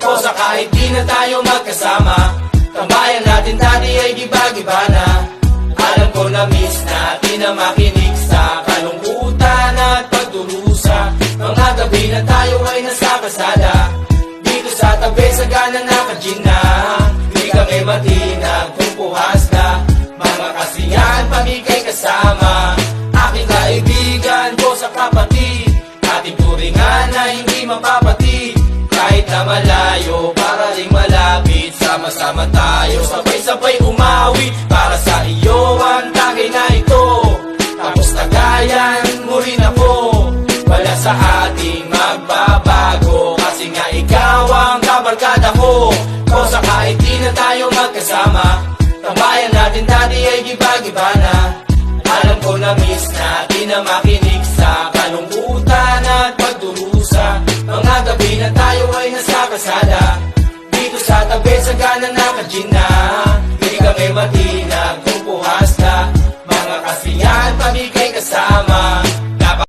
Kosa kahit di na tayo magkasama, tambayan natin dati ay giba-giba na. Alam ko na miss natin na makinig sa kalungkutan at pagdurusa. Mga gabi na tayo ay nasa kasada, dito sa tabi sa gana naka-gin na. Di kami matinag kung puhas na, mga kasiyahan pag ika'y kasama. Aking kaibigan ko sa kapatid, ating turingan na hindi mapapatid. Kahit na malayo, para ring malapit, sama-sama tayo, sabay-sabay umawi. Para sa iyo ang tagay na ito, tapos tagayan mo rin ako. Wala sa ating magbabago, kasi nga ikaw ang kabarkada ko. Kosa kahit di na tayo magkasama, tambayan natin dati ay giba-giba na. Alam ko na miss natin na makinig sa kalungkutan at pagdurusa. Mga gabi na tayo ay nasa kasada, dito sa tabi sa gana naka-gin na. Di kami matinag